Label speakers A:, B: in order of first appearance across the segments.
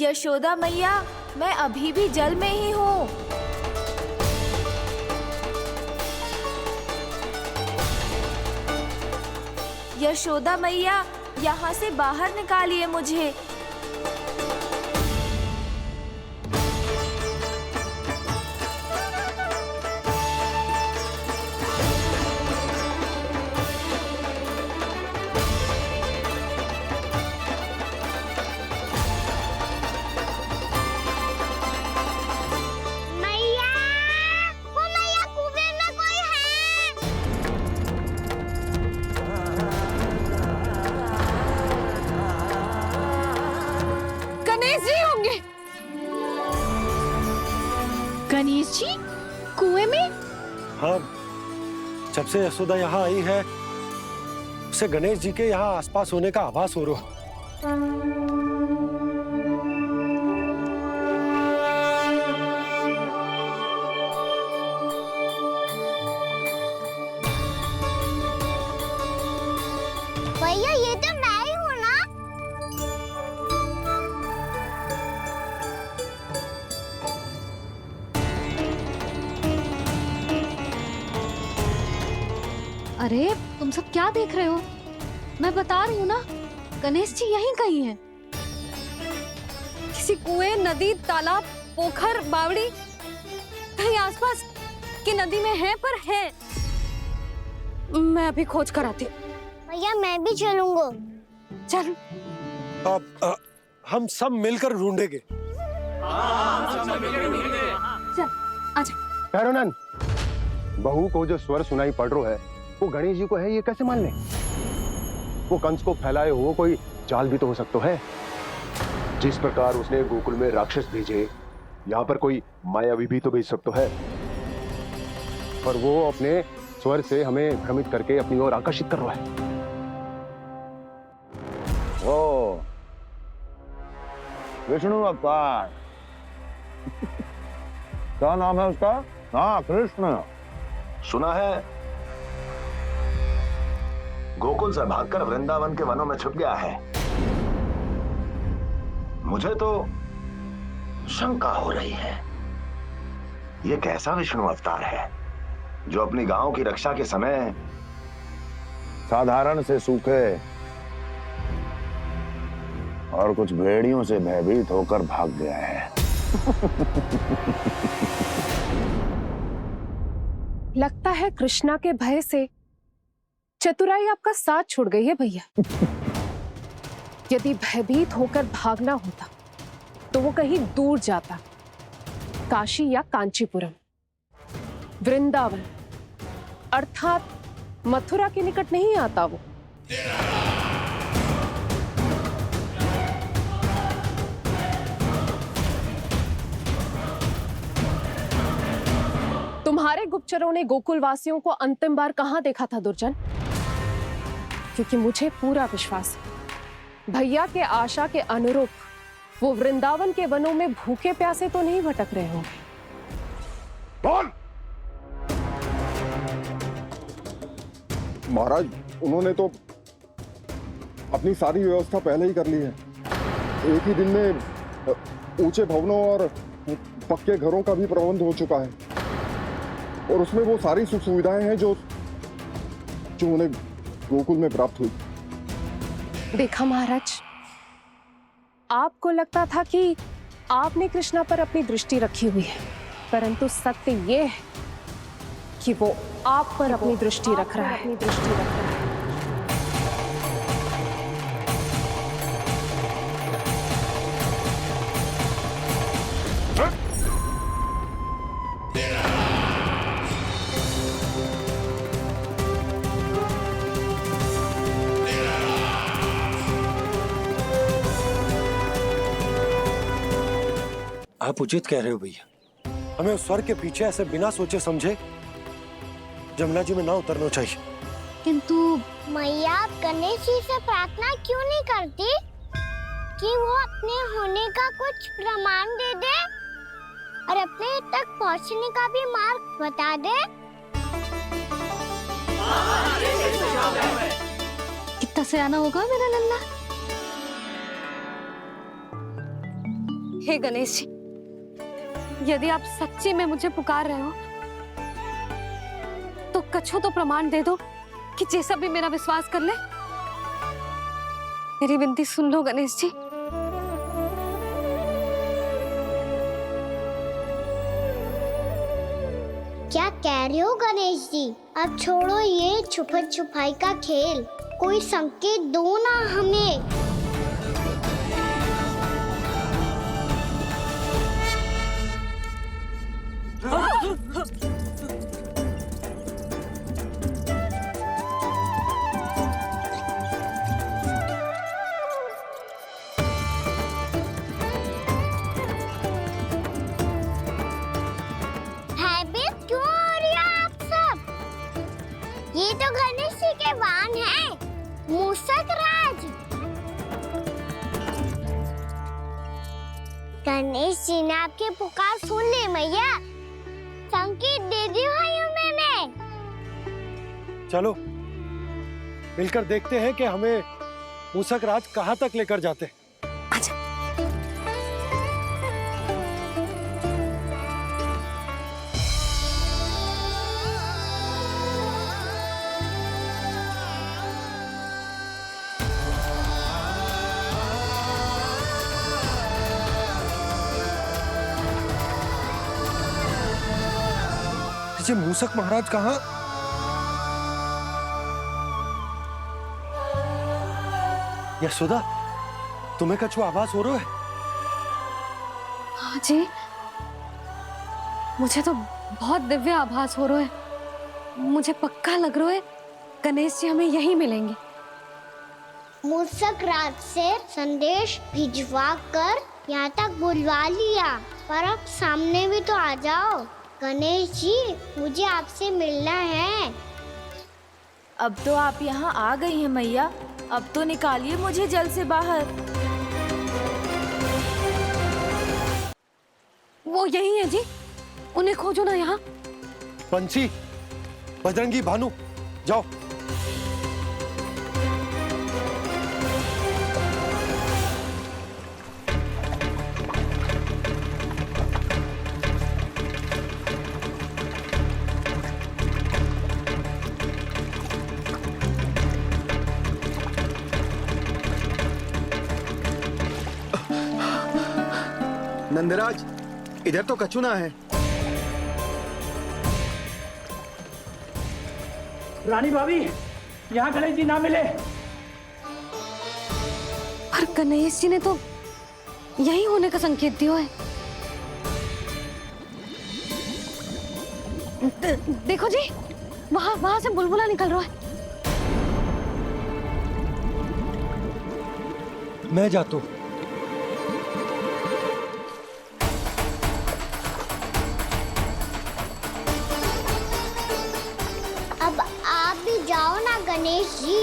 A: यशोदा मैया, मैं अभी भी जल में ही हूँ। यशोदा मैया, यहाँ से बाहर निकालिए मुझे।
B: गणेश जी कुएं में?
C: हाँ, जब से यशोदा यहाँ आई है उसे गणेश जी के यहाँ आसपास होने का आभास हो रहा।
D: भैया ये तो मैं ही हूँ ना।
B: अरे तुम सब क्या देख रहे हो? मैं बता रही हूँ ना, गणेश जी यहीं कहीं हैं। किसी कुएं, नदी, तालाब, पोखर, बावड़ी कहीं आसपास की नदी में है, पर है। मैं अभी खोज कर आती हूँ।
D: भैया मैं भी चलूंगा।
B: चल।
C: अब हम सब मिलकर ढूंढेंगे।
B: चल आजा।
E: भैरवनंद, बहू को जो स्वर सुनाई पड़ रहा है वो गणेश जी को है, ये कैसे मान ले? वो कंस को फैलाए हुए कोई जाल भी तो हो सकता है। जिस प्रकार उसने गोकुल में राक्षस भेजे, यहाँ पर कोई मायावी भी तो भेज सकता है। पर वो अपने स्वर से हमें भ्रमित करके अपनी ओर आकर्षित कर रहा है।
F: ओ, विष्णु अवतार। क्या नाम है उसका? हाँ, कृष्ण।
G: सुना है गोकुल से भागकर वृंदावन के वनों में छुप गया है। मुझे तो शंका हो रही है, ये कैसा विष्णु अवतार है जो अपनी गांव की रक्षा के समय
F: साधारण से सूखे और कुछ भेड़ियों से भयभीत होकर भाग गया है।
H: लगता है कृष्णा के भय से चतुराई आपका साथ छोड़ गई है भैया। यदि भयभीत होकर भागना होता तो वो कहीं दूर जाता, काशी या कांचीपुरम, वृंदावन अर्थात मथुरा के निकट नहीं आता वो। तुम्हारे गुप्तचरों ने गोकुल वासियों को अंतिम बार कहां देखा था दुर्जन? क्योंकि मुझे पूरा विश्वास है भैया के आशा के अनुरूप वो वृंदावन के वनों में भूखे प्यासे तो नहीं भटक रहे होंगे।
E: बोल!
I: महाराज, उन्होंने तो अपनी सारी व्यवस्था पहले ही कर ली है। एक ही दिन में ऊंचे भवनों और पक्के घरों का भी प्रबंध हो चुका है, और उसमें वो सारी सुख सुविधाएं हैं जो उन्हें गोकुल में प्राप्त हुई।
H: देखा महाराज, आपको लगता था कि आपने कृष्णा पर अपनी दृष्टि रखी हुई है, परंतु सत्य ये है कि वो आप पर अपनी दृष्टि रख रहा है।
C: आप उचित कह रहे हो भैया, हमें उस स्वर के पीछे ऐसे बिना सोचे समझे जमुना जी में ना उतरना चाहिए।
B: किंतु
D: मैया, आप गणेश जी से प्रार्थना क्यों नहीं करती कि वो अपने होने का कुछ प्रमाण दे दे और अपने तक पहुंचने का भी मार्ग बता दे?
B: कितना सयाना होगा मेरा लल्ला। हे गणेश जी, यदि आप सच्ची में मुझे पुकार रहे हो तो कछु तो प्रमाण दे दो कि जैसा भी मेरा विश्वास कर ले। मेरी विनती सुन लो गणेश जी।
D: क्या कह रहे हो गणेश जी? अब छोड़ो ये छुपन छुपाई का खेल, कोई संकेत दो ना हमें। भयभीत क्यों हो रही हो आप सब? ये तो गणेश जी के वाहन हैं, मूषक राज। गणेश जी ने आपकी पुकार सुन ली मैया, संकेत दे दी भाइयों मैंने।
C: चलो मिलकर देखते हैं कि हमें मूषक राज कहाँ तक लेकर जाते हैं। ये मूषक महाराज कहाँ? यशोदा, तुम्हें कछु आभास हो रहा है?
B: हाँ जी, मुझे तो बहुत दिव्य आभास हो रहा है। मुझे पक्का लग रहा है गणेश जी हमें यहीं मिलेंगे।
D: मूषक राज से संदेश भिजवा कर यहाँ तक बुलवा लिया, पर अब सामने भी तो आ जाओ। गणेश जी, मुझे आपसे मिलना है।
A: अब तो आप यहाँ आ गई हैं मैया, अब तो निकालिए मुझे जल से बाहर।
B: वो यही है जी, उन्हें खोजो ना यहाँ।
C: पंछी, बजरंगी, भानु, जाओ।
J: नंदराज, इधर तो कछु ना है।
K: रानी भाभी, यहाँ गणेश जी ना मिले।
B: पर गणेश जी ने तो यही होने का संकेत दिया है। देखो जी, वहां से बुलबुला निकल रहा है।
C: मैं जाता हूँ।
D: अब आप भी जाओ ना गणेश जी।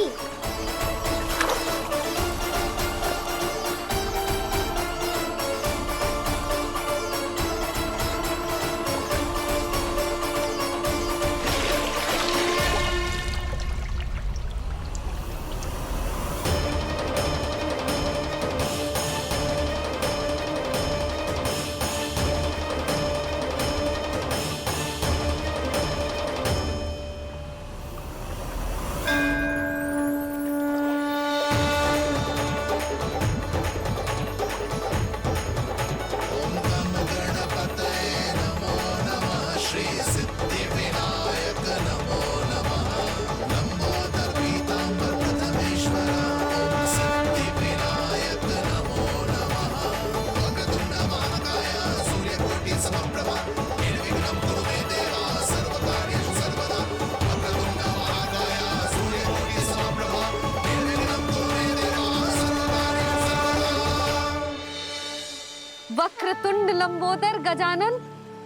B: वक्रतुंड लंबोदर गजानन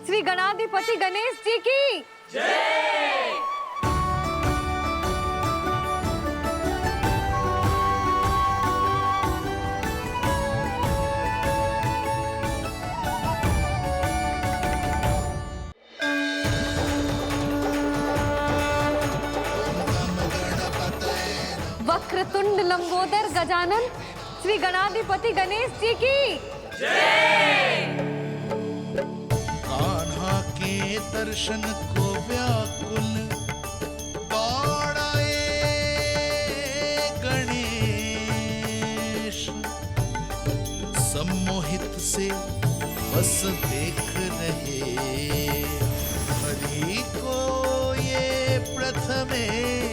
B: श्री गणाधिपति गणेश जी की जय। वक्रतुंड लंबोदर गजानन श्री गणाधिपति गणेश जी की
L: कान्हा के दर्शन को व्याकुल दौड़ाए गणेश, सम्मोहित से बस देख रहे हरि को ये प्रथमेश।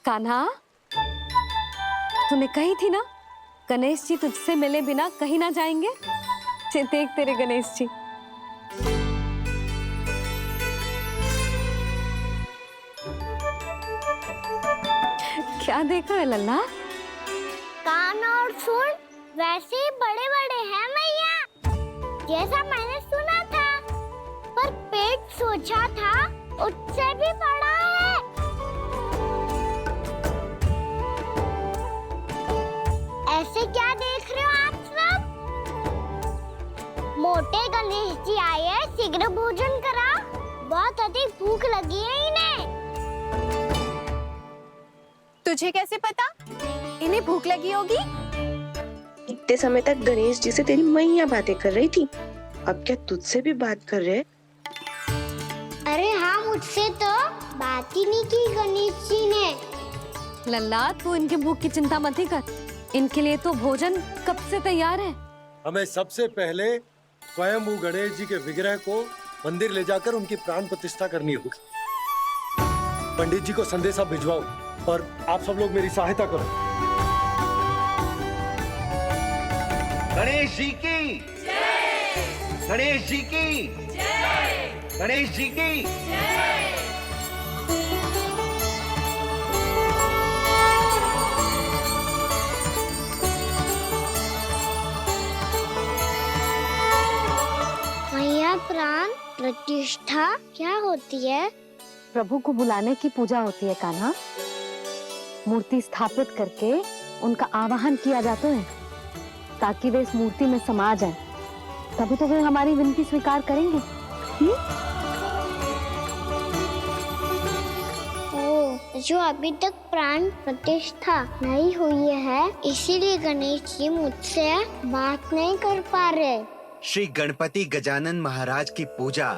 B: कान्हा, तूने कही थी ना गणेश जी तुझसे मिले बिना कहीं ना जाएंगे। देख तेरे गणेश जी। क्या देख रहे लल्ला?
D: कान और सुन वैसे ही बड़े बड़े हैं मैया, जैसा मैंने सुना था, पर पेट सोचा था उससे भी बड़ा है। ऐसे क्या देख रहे हो आप सब? मोटे गणेश जी आए हैं, शीघ्र भोजन करा, बहुत अधिक भूख लगी है इन्हें।
H: तुझे कैसे पता इन्हें भूख लगी होगी?
M: इतने समय तक गणेश जी से तेरी मैया बातें कर रही थी, अब क्या तुझसे भी बात कर रहे?
D: अरे हाँ, मुझसे तो बात ही नहीं की गणेश जी ने।
B: लल्ला, तू इनके भूख की चिंता मत ही कर, इनके लिए तो भोजन कब से तैयार है।
C: हमें सबसे पहले स्वयं गणेश जी के विग्रह को मंदिर ले जाकर उनकी प्राण प्रतिष्ठा करनी होगी। पंडित जी को संदेशा भिजवाओ और आप सब लोग मेरी सहायता करो।
J: गणेश जी की जय! गणेश जी की जय! गणेश जी की
D: मैया, प्राण प्रतिष्ठा क्या होती है?
B: प्रभु को बुलाने की पूजा होती है कान्हा। मूर्ति स्थापित करके उनका आवाहन किया जाता है ताकि वे इस मूर्ति में समा जाए, तभी तो वे हमारी विनती स्वीकार करेंगे।
D: ओ, जो अभी तक प्राण प्रतिष्ठा नहीं हुई है, इसीलिए गणेश जी मुझसे बात नहीं कर पा रहे।
J: श्री गणपति गजानन महाराज की पूजा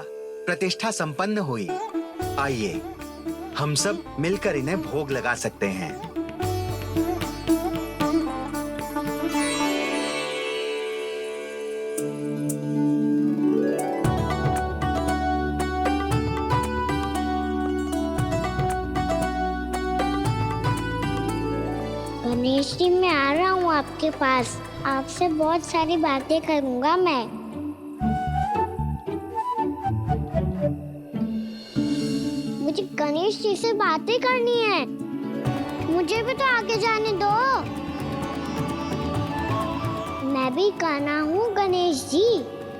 J: प्रतिष्ठा संपन्न हुई। आइए हम सब मिलकर इन्हें भोग लगा सकते हैं।
D: गणेश जी, मैं आ रहा हूँ आपके पास, आपसे बहुत सारी बातें करूँगा मैं। मुझे गणेश जी से बातें करनी है, मुझे भी तो आगे जाने दो। मैं भी कान्हा हूँ गणेश जी,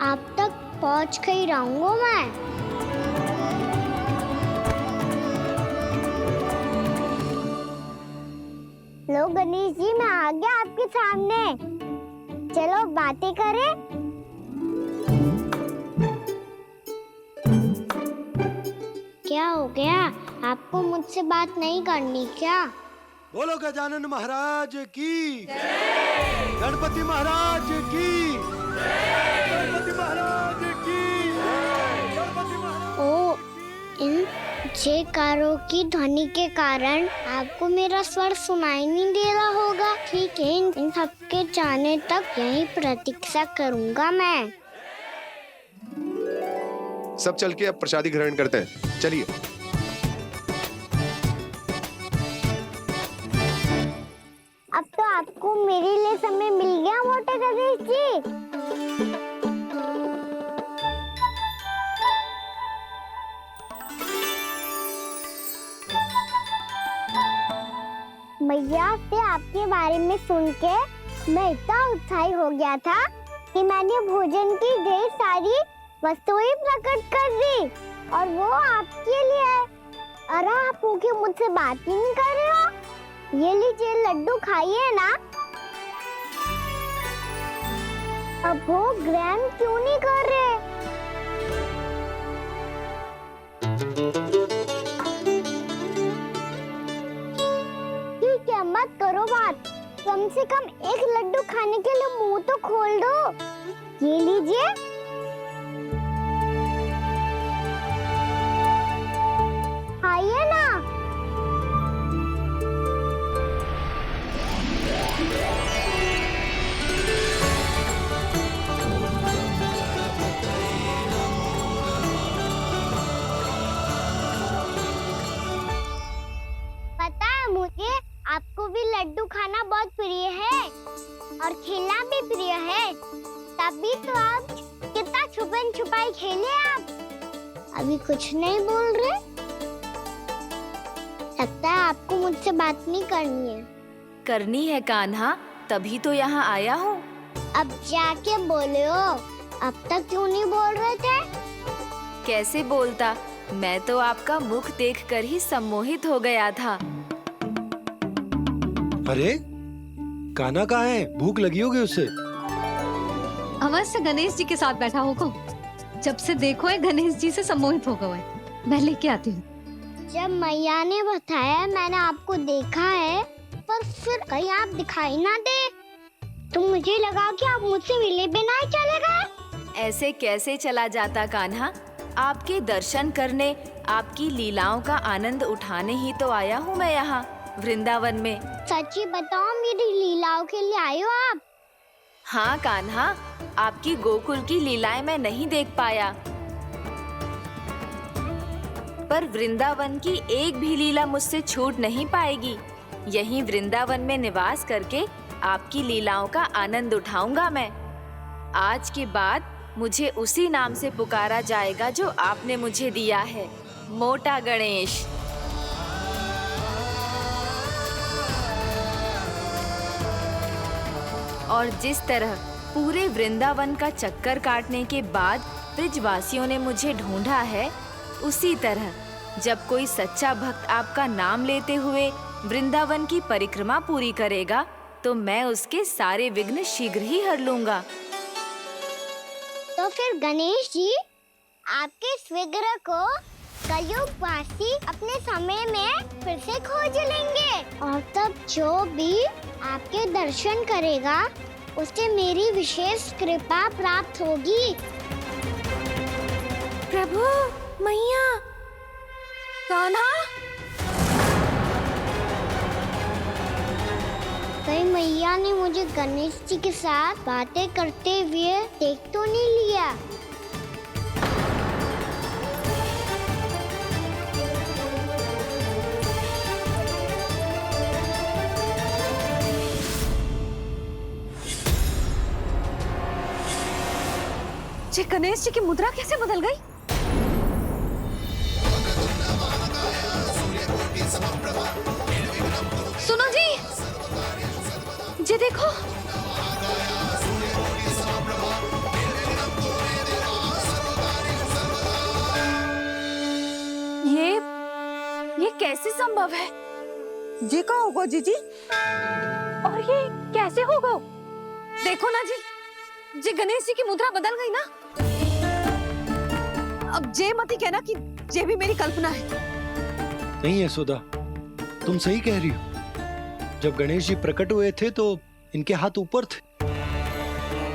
D: आप तक पहुँच कर ही रहूँगा मैं। लो गणेश जी, मैं आ गया आपके सामने, चलो बातें करें। क्या हो गया, आपको मुझसे बात नहीं करनी क्या?
C: बोलो गजानन महाराज की जय! गणपति महाराज की जय! गणपति महाराज की जय! गणपति महाराज।
D: ओ, इन जयकारों की ध्वनि के कारण आपको मेरा स्वर सुनाई नहीं दे रहा होगा। ठीक है, इन सबके जाने तक यही प्रतीक्षा करूंगा मैं।
E: सब चल के अब प्रसादी ग्रहण करते हैं, चलिए।
D: अब तो आपको मेरे लिए समय मिल गया मोटे गणेश जी। मैया से आपके बारे में सुन के मैं इतना उत्साही हो गया था कि मैंने भोजन की ढेर सारी वस्तुएं प्रकट कर दी, और वो आपके लिए। अरे आप भूखे मुझसे बात ही नहीं कर रहे हो। ये लीजिए लड्डू, खाइए ना। अब वो ग्रैंड क्यों नहीं कर रहे? ठीक है, मत करो बात। कम से कम एक लड्डू खाने के लिए मुंह तो खोल दो। ये लीजिए। खाइए ना। पता है मुझे, आपको भी लड्डू खाना बहुत प्रिय है और खेलना भी प्रिय है। तभी तो आप कितना छुपन छुपाई खेले आप। अभी कुछ नहीं बोल रहे। लगता है आपको मुझसे बात नहीं करनी है।
A: करनी है कान्हा, तभी तो यहाँ आया हूँ।
D: अब जाके बोलो। अब तक क्यों नहीं बोल रहे थे?
A: कैसे बोलता, मैं तो आपका मुख देखकर ही सम्मोहित हो गया था।
C: अरे कान्हा कहाँ है? भूख लगी होगी उसे।
B: अवश्य गणेश जी के साथ बैठा होगा। जब से देखो है गणेश जी से सम्मोहित हो गए। मैं लेके आती हूँ।
D: जब मैया ने बताया मैंने आपको देखा है, पर फिर कहीं आप दिखाई ना दे, तो मुझे लगा कि आप मुझसे मिले बिना ही चले गए।
A: ऐसे कैसे चला जाता कान्हा? आपके दर्शन करने, आपकी लीलाओं का आनंद उठाने ही तो आया हूँ मैं यहाँ वृंदावन में।
D: सच्ची बताओ, मेरी लीलाओं के लिए आए हो आप?
A: हाँ कान्हा, आपकी गोकुल की लीलाएं मैं नहीं देख पाया, पर वृंदावन की एक भी लीला मुझसे छूट नहीं पाएगी। यहीं वृंदावन में निवास करके आपकी लीलाओं का आनंद उठाऊंगा मैं। आज के बाद मुझे उसी नाम से पुकारा जाएगा जो आपने मुझे दिया है, मोटा गणेश। और जिस तरह पूरे वृंदावन का चक्कर काटने के बाद ब्रिजवासियों ने मुझे ढूंढा है, उसी तरह जब कोई सच्चा भक्त आपका नाम लेते हुए वृंदावन की परिक्रमा पूरी करेगा, तो मैं उसके सारे विघ्न शीघ्र ही हर लूंगा।
D: तो फिर गणेश जी, आपके इस विग्रह को कलयुगवासी अपने समय में फिर से खोज लेंगे, और तब जो भी आपके दर्शन करेगा उसे मेरी विशेष कृपा प्राप्त होगी।
A: प्रभु, मैया, कान्हा।
D: कहीं मैया ने मुझे गणेश जी के साथ बातें करते हुए देख तो नहीं लिया?
B: जी, गणेश जी की मुद्रा कैसे बदल गई? सुनो जी, जी देखो।
A: ये कैसे संभव है?
B: जी का होगा जीजी? और ये कैसे होगा? देखो ना जी, जी गणेश जी की मुद्रा बदल गई ना। अब जे मती कहना कि ये भी मेरी कल्पना है।
C: नहीं यशोदा, तुम सही कह रही हो। जब गणेश जी प्रकट हुए थे तो इनके हाथ ऊपर थे,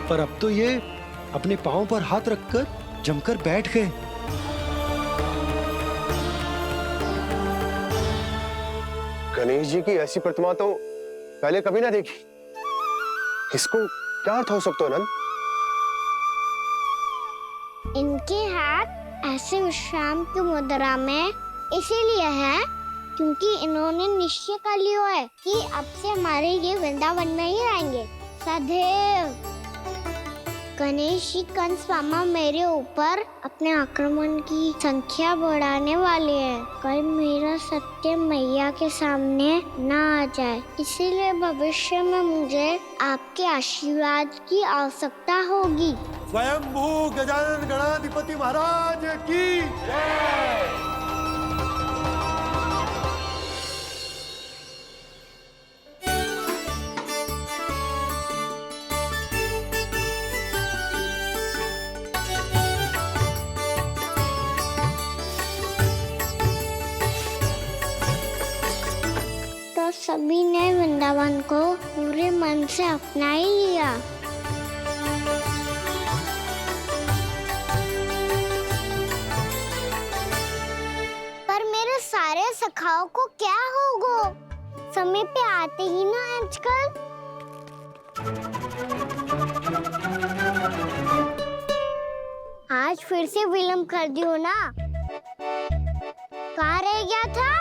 C: पर अब तो ये अपने पांव पर हाथ रखकर जमकर बैठ गए।
E: गणेश जी की ऐसी प्रतिमा तो पहले कभी ना देखी। इसको क्या अर्थ हो सकता है नंद?
D: इनके हाथ ऐसे विश्राम की मुद्रा में इसीलिए है क्योंकि इन्होंने निश्चय कर लिया है कि अब से हमारे ये वृंदावन में ही रहेंगे सदैव। गणेश जी कंस मामा मेरे ऊपर अपने आक्रमण की संख्या बढ़ाने वाले हैं। कल मेरा सत्य मैया के सामने ना आ जाए, इसीलिए भविष्य में मुझे आपके आशीर्वाद की आवश्यकता होगी।
C: स्वयंभू गजानन गणाधिपति महाराज की जय।
D: सभी ने वृंदावन को पूरे मन से अपना ही लिया। पर मेरे सारे सखाओं को क्या होगा? समय पे आते ही ना आजकल। आज फिर से विलम्ब कर दियो ना। कहाँ रह गया था?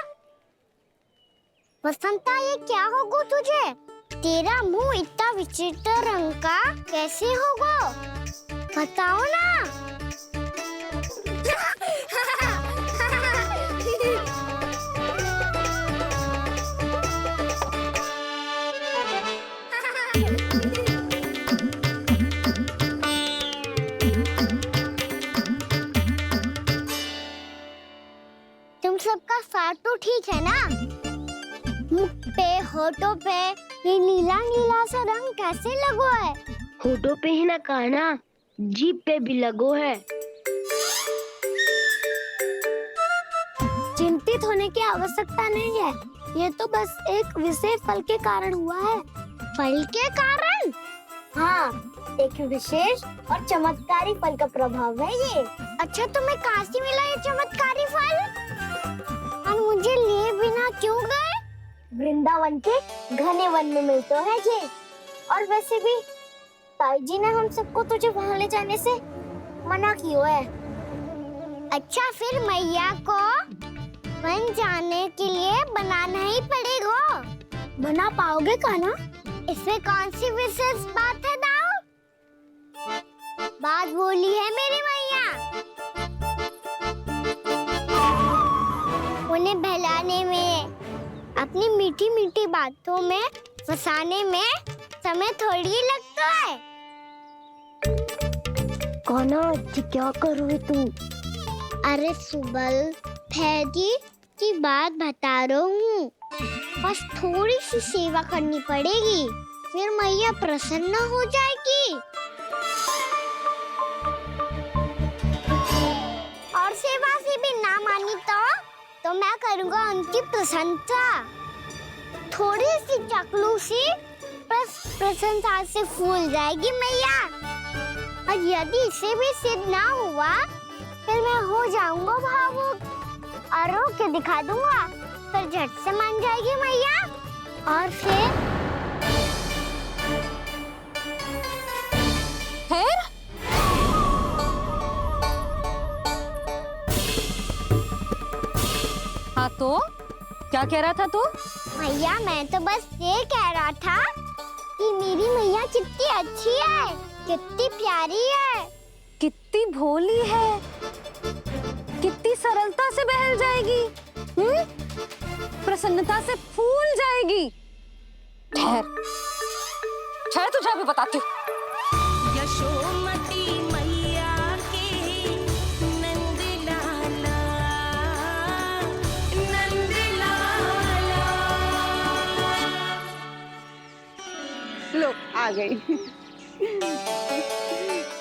D: वसंता, ये क्या होगा तुझे? तेरा मुंह इतना विचित्र रंग का कैसे होगा? बताओ ना। तुम सबका स्वाद तो ठीक है ना? मुख पे, होठों पे ये नीला नीला सा रंग कैसे लगो है?
N: होठों पे ही ना काना, जीभ पे भी लगो है।
D: चिंतित होने की आवश्यकता नहीं है। ये तो बस एक विशेष फल के कारण हुआ है। फल के कारण? हाँ, एक विशेष और चमत्कारी फल का प्रभाव है ये। अच्छा, तुम्हें कहाँ से मिला ये चमत्कारी फल? और मुझे लिए बिना क्यों गए? वृंदावन के घने वन में मिलते हैं ये। और वैसे भी ताई जी ने हम सबको तुझे वहाँ ले जाने से मना किया है। अच्छा, फिर मैया को वन जाने के लिए बनाना ही पड़ेगा। बना पाओगे कान्हा? इसमें कौन सी विशेष बात है दाऊ? बात बोली है मेरी मैया। उन्हें बहलाने में, अपनी मीठी मीठी बातों में फंसाने में समय थोड़ी लगता है।
N: कान्हा, क्या कर रही तू?
D: अरे सुबल, फैजी की बात बता रहा हूँ। बस थोड़ी सी सेवा करनी पड़ेगी, फिर मैया प्रसन्न हो जाएगी। और सेवा से भी ना मानी तो मैं करूँगा उनकी प्रशंसा। थोड़ी सी चकलूसी बस प्रशंसा से फूल जाएगी मैया। और यदि इसे भी सिद्ध ना हुआ, फिर मैं हो जाऊंगा भावुक और रो के दिखा दूंगा। फिर झट से मान जाएगी मैया। और फिर
B: हाँ तो क्या कह रहा था तू?
D: मैया, मैं तो बस ये कह रहा था कि मेरी मैया कितनी अच्छी है, कितनी प्यारी है,
B: कितनी भोली है, कितनी सरलता से बहल जाएगी, प्रसन्नता से फूल जाएगी। ठहर ठहर, तुझे अभी बताती हूँ।
O: यशोमती मैया के नंद लाला, नंद लाला।
P: लो आ गई।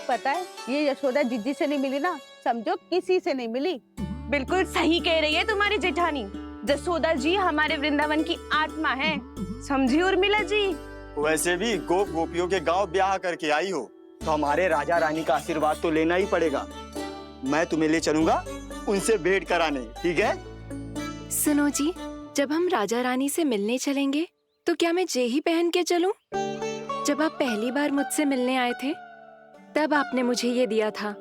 P: पता है, ये यशोदा जिज्जी से नहीं मिली ना, समझो किसी से नहीं मिली।
M: बिल्कुल सही कह रही है तुम्हारी जेठानी। जसोदा जी हमारे वृंदावन की आत्मा है, समझी उर्मिला जी।
Q: वैसे भी गोप गोपियों के गांव ब्याह करके आई हो, तो हमारे राजा रानी का आशीर्वाद तो लेना ही पड़ेगा। मैं तुम्हें ले चलूंगा उनसे भेंट कराने, ठीक है?
R: सुनो जी, जब हम राजा रानी से मिलने चलेंगे तो क्या मैं जे ही पहन के चलूं? जब आप पहली बार मुझसे मिलने आए थे तब आपने मुझे ये दिया था।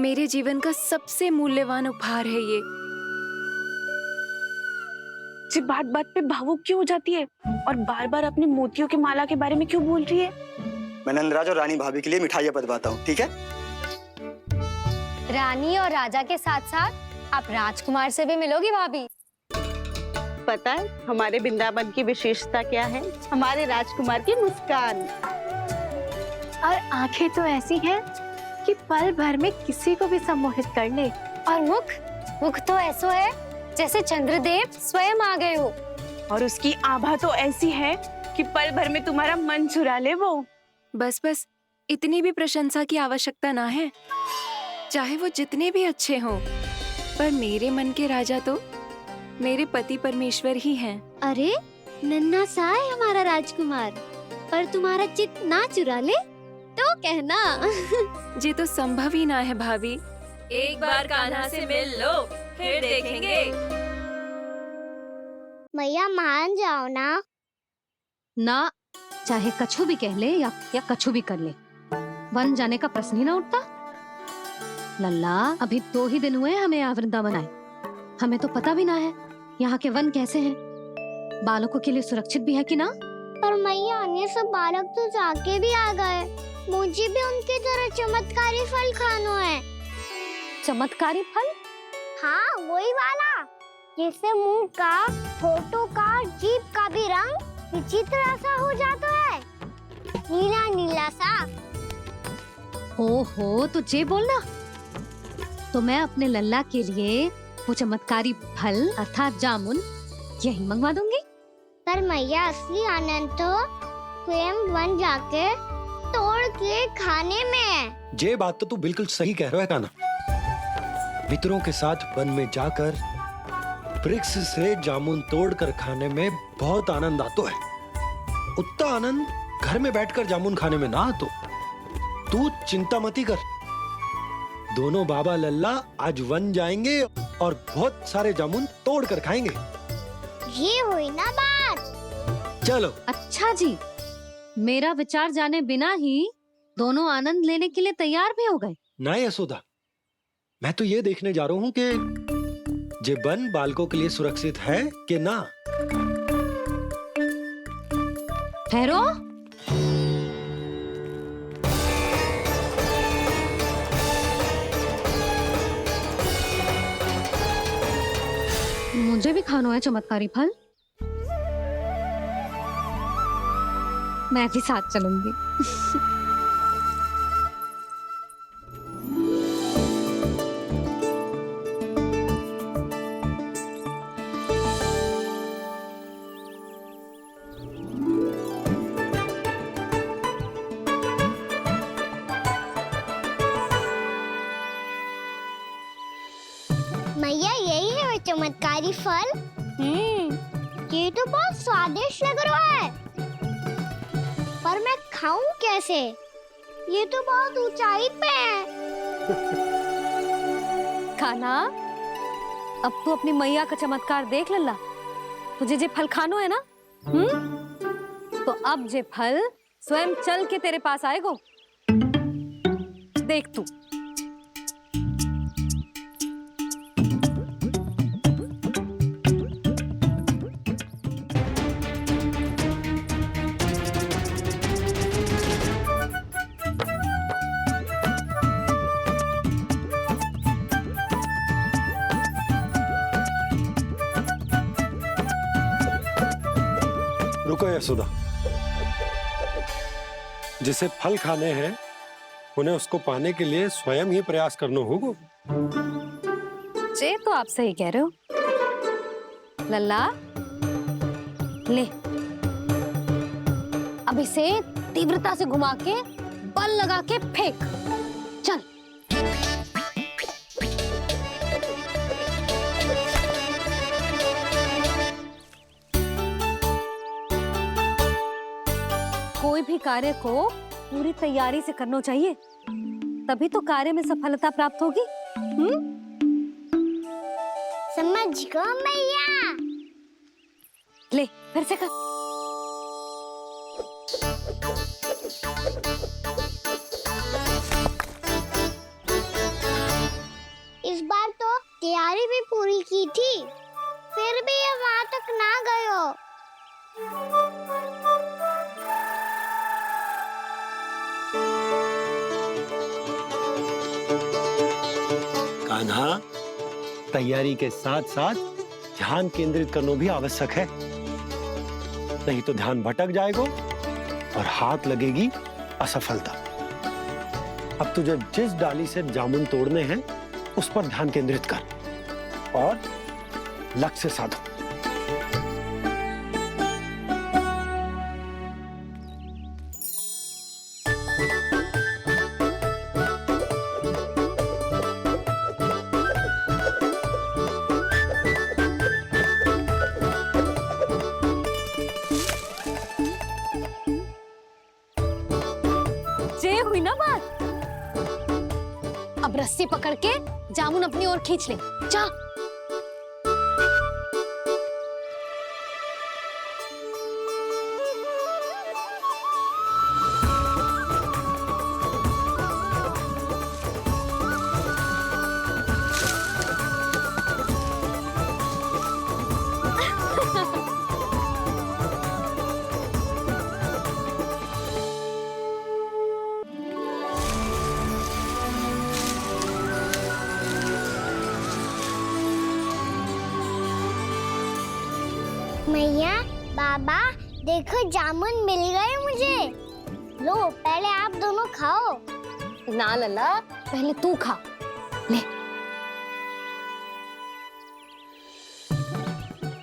R: मेरे जीवन का सबसे मूल्यवान उपहार है ये।
M: जी बात बात पे भावुक क्यों हो जाती है और बार बार अपने मोतियों के माला के बारे में क्यों बोल रही है?
Q: मैं नंदराज और रानी भाभी के लिए मिठाइयाँ बंटवाता हूँ, ठीक है?
B: रानी और राजा के साथ साथ आप राजकुमार से भी मिलोगी भाभी।
P: पता है हमारे वृंदावन की विशेषता क्या है? हमारे राजकुमार की मुस्कान।
B: और आंखें तो ऐसी हैं कि पल भर में किसी को भी सम्मोहित कर ले। और मुख तो ऐसा है जैसे चंद्रदेव स्वयं आ गए हो।
M: और उसकी आभा तो ऐसी है कि पल भर में तुम्हारा मन चुरा ले वो।
R: बस बस, इतनी भी प्रशंसा की आवश्यकता ना है। चाहे वो जितने भी अच्छे हों, पर मेरे मन के राजा तो मेरे पति परमेश्वर ही हैं।
B: अरे
D: नन्हा सा है हमारा राजकुमार, पर तुम्हारा चित ना चुरा ले तो कहना।
R: ये तो संभव ही ना है भाभी।
A: एक बार कान्हा से मिल लो, फिर देखेंगे।
D: मैया मान जाओ ना।
B: ना, चाहे कछु भी कह ले या कछु भी कर ले, वन जाने का प्रश्न ही ना उठता। लल्ला, अभी 2 ही दिन हुए हमें यहाँ वृंदावन आए, हमें तो पता भी ना है यहाँ के वन कैसे हैं, बालकों के लिए सुरक्षित भी है कि ना।
D: पर मैया ये सब बालक तो जाके भी आ गए, मुझे भी उनकी तरह चमत्कारी फल खाना है।
B: चमत्कारी फल?
D: हाँ, वही वाला जिससे मुंह का, होठों का, जीभ का भी रंग विचित्र सा हो जाता है, नीला नीला सा।
B: हो तो जे बोलना, तो मैं अपने लल्ला के लिए वो चमत्कारी फल अर्थात जामुन यही मंगवा दूंगी।
D: पर मैया असली आनंद तो स्वयं वन जाके तोड़ के खाने में है।
C: ये बात तो तू बिल्कुल सही कह रहा है कान्हा। मित्रों के साथ वन में जाकर वृक्ष से जामुन तोड़कर खाने में बहुत आनंद आता है। उतना आनंद घर में बैठकर जामुन खाने में ना आतो। तू चिंता मती कर, दोनों बाबा लल्ला आज वन जाएंगे और बहुत सारे जामुन तोड़कर खाएंगे।
D: ये हुई ना बात।
C: चलो।
B: अच्छा जी, मेरा विचार जाने बिना ही दोनों आनंद लेने के लिए तैयार भी हो गए।
C: ना यशोदा, मैं तो ये देखने जा रहा हूँ कि ये वन बालकों के लिए सुरक्षित है कि ना।
B: ठहरो, मुझे भी खाना है चमत्कारी फल, मैं भी साथ चलूंगी।
D: मैया यही है वो चमत्कारी फल। ये तो बहुत स्वादिष्ट लग रहा है, पर मैं खाऊं कैसे? ये तो बहुत ऊंचाई पे है।
B: खाना, अब तू अपनी मैया का चमत्कार देख लल्ला। तुझे जे फल खानो है ना, तो अब जे फल स्वयं चल के तेरे पास आएगो। देख तू।
C: रुको यशोदा, जिसे फल खाने हैं उन्हें उसको पाने के लिए स्वयं ही प्रयास करना होगा।
B: जे तो आप सही कह रहे हो लल्ला। ले, अब इसे तीव्रता से घुमा के बल लगा के फेंक। चल। कोई भी कार्य को पूरी तैयारी से करना चाहिए, तभी तो कार्य में सफलता प्राप्त होगी।
D: समझ गो मैया।
B: ले, फिर से कर।
D: इस बार तो तैयारी भी पूरी की थी, फिर भी ये वहां तक ना गयो।
C: कान्हा, तैयारी के साथ साथ ध्यान केंद्रित करना भी आवश्यक है, नहीं तो ध्यान भटक जाएगा और हाथ लगेगी असफलता। अब तुझे जिस डाली से जामुन तोड़ने हैं उस पर ध्यान केंद्रित कर और लक्ष्य साधो।
B: हुई ना बात। अब रस्सी पकड़ के जामुन अपनी ओर खींच ले। जा।
D: मैया, बाबा, देखो जामुन मिल गए मुझे। लो, पहले आप दोनों खाओ।
B: ना लल्ला, पहले तू खा। ले।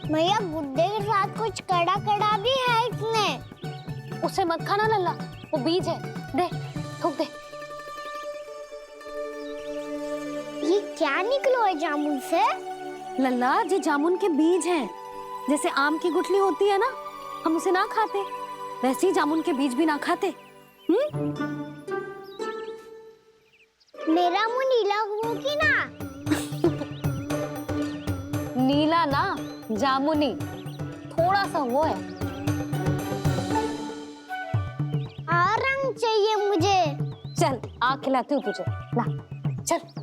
D: मैया, गुड्डे के साथ कुछ कड़ा कड़ा भी है इसमें।
B: उसे मत खाना लल्ला, वो बीज है। दे, थूक दे।
D: ये क्या निकलो है जामुन से?
B: लल्ला, ये जामुन के बीज हैं। जैसे आम की गुठली होती है ना, हम उसे ना खाते, वैसे ही जामुन के बीज भी ना खाते।
D: मेरा मुंह नीला हुआ कि ना?
B: नीला ना, जामुनी, थोड़ा सा वो है।
D: और रंग चाहिए मुझे।
B: चल, आ खिलाती हूँ तुझे। ला, चल।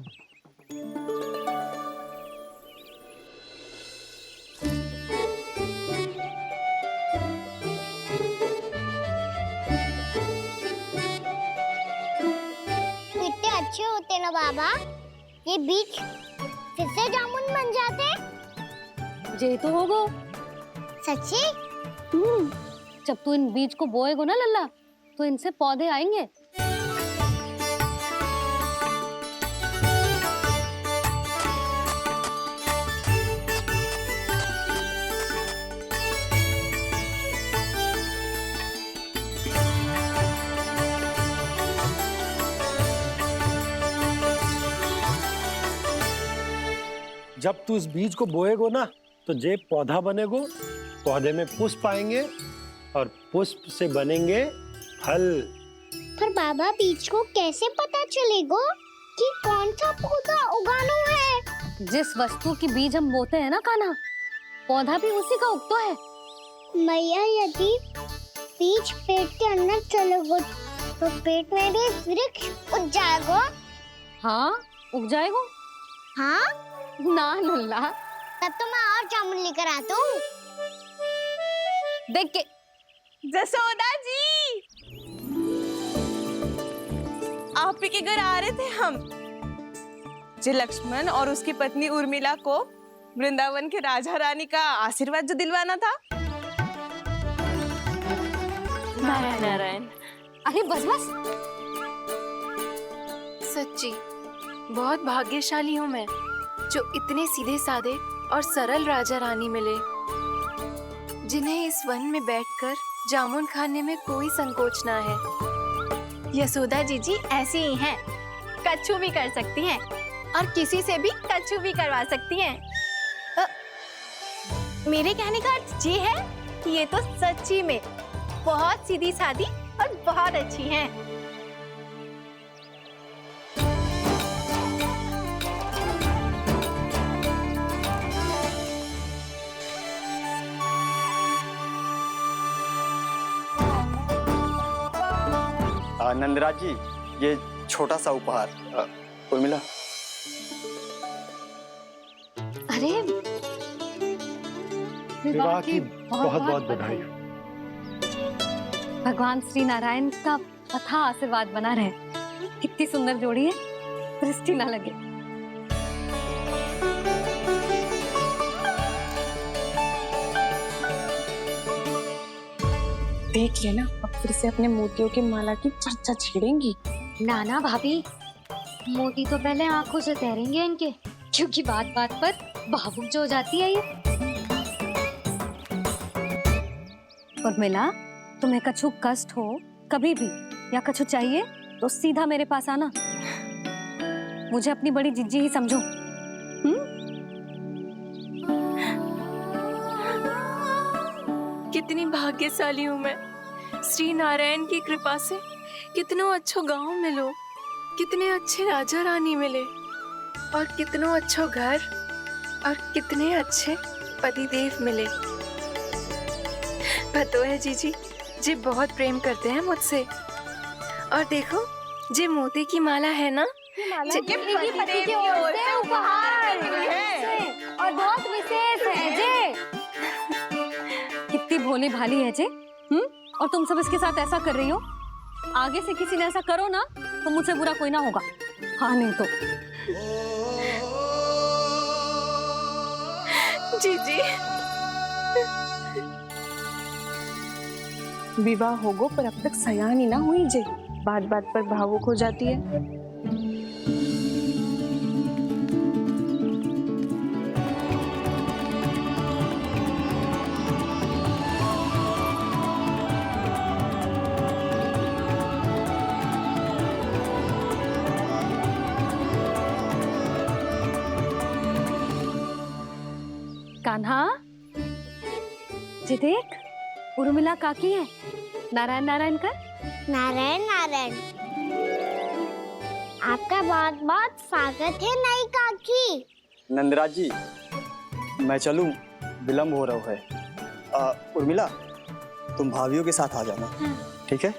D: अच्छे होते ना बाबा, ये बीज फिर से जामुन बन जाते।
B: जे तो होगो।
D: सच्ची?
B: जब तू इन बीज को बोएगो ना लल्ला, तो इनसे पौधे आएंगे।
C: जब तू इस बीज को बोएगो ना, तो जे पौधा बनेगो, पौधे में पुष्प आएंगे और पुष्प से बनेंगे फल।
D: पर बाबा, बीज को कैसे पता चलेगा कि कौन सा पौधा उगाना है?
B: जिस वस्तु की बीज हम बोते हैं ना कान्हा, पौधा भी उसी का उगता है।
D: मैया, यदि बीज पेट के अंदर चलेगा, तो पेट में भी वृक्ष उग जाएगा।
B: हाँ, उग जाएगा।
D: हाँ?
B: ना लल्ला,
D: तब तो मैं और जामुन लेकर आता हूँ।
B: देख के।
R: जसोदा जी, आप ही के घर आ रहे थे हम। जो लक्ष्मण और उसकी पत्नी उर्मिला को वृंदावन के राजा रानी का आशीर्वाद जो दिलवाना था।
B: नारायण नारायण। अरे बस बस।
R: सच्ची बहुत भाग्यशाली हूँ मैं, जो इतने सीधे साधे और सरल राजा रानी मिले, जिन्हें इस वन में बैठकर जामुन खाने में कोई संकोच ना है।
A: यशोदा जीजी ऐसी ही हैं, कच्छू भी कर सकती हैं और किसी से भी कच्छू भी करवा सकती हैं। मेरे कहने का अर्थ ये है कि ये तो सच्ची में बहुत सीधी सादी और बहुत अच्छी हैं।
Q: नंदराज जी, ये छोटा सा उपहार। उर्मिला।
B: अरे,
C: विवाह की बहुत बहुत बधाई।
B: भगवान श्री नारायण का अथाह आशीर्वाद बना रहे। कितनी सुंदर जोड़ी है, दृष्टि ना लगे।
M: देख लेना, अब फिर से अपने मोतियों की माला की चर्चा छेड़ेंगी।
B: नाना भाभी, मोती तो पहले आंखों से तैरेंगे इनके, क्योंकि बात बात पर भावुक जो हो जाती है ये। उर्मिला, तुम्हें कछु कष्ट हो कभी भी या कछु चाहिए तो सीधा मेरे पास आना। मुझे अपनी बड़ी जिज्जी ही समझो।
R: कितनी भाग्यशाली हूँ मैं, श्री नारायण की कृपा से कितनो अच्छो गांव मिलो, कितने अच्छे राजा रानी मिले और कितनो अच्छो घर और कितने अच्छे पतिदेव मिले। पतो है जीजी, जी बहुत प्रेम करते हैं मुझसे। और देखो, जी मोती की माला है ना,
D: ये पति की ओर से उपहार है और बहुत विशेष है जे।
B: कितनी भोली भाली है जे। और तुम सब इसके साथ ऐसा कर रही हो। आगे से किसी ने ऐसा करो ना तो मुझसे बुरा कोई ना होगा। हाँ नहीं तो
R: जीजी।
M: विवाह होगो पर अब तक सयान ही ना हुई जे, बात बात पर भावुक हो जाती है।
B: कान्हा जी देख, उर्मिला काकी है। नारायण नारायण कर।
D: नारायण नारायण। आपका बहुत बहुत स्वागत है नई काकी।
Q: नंदराज जी, मैं चलूं, विलम्ब हो रहा है। उर्मिला, तुम भाभियों के साथ आ जाना, ठीक है?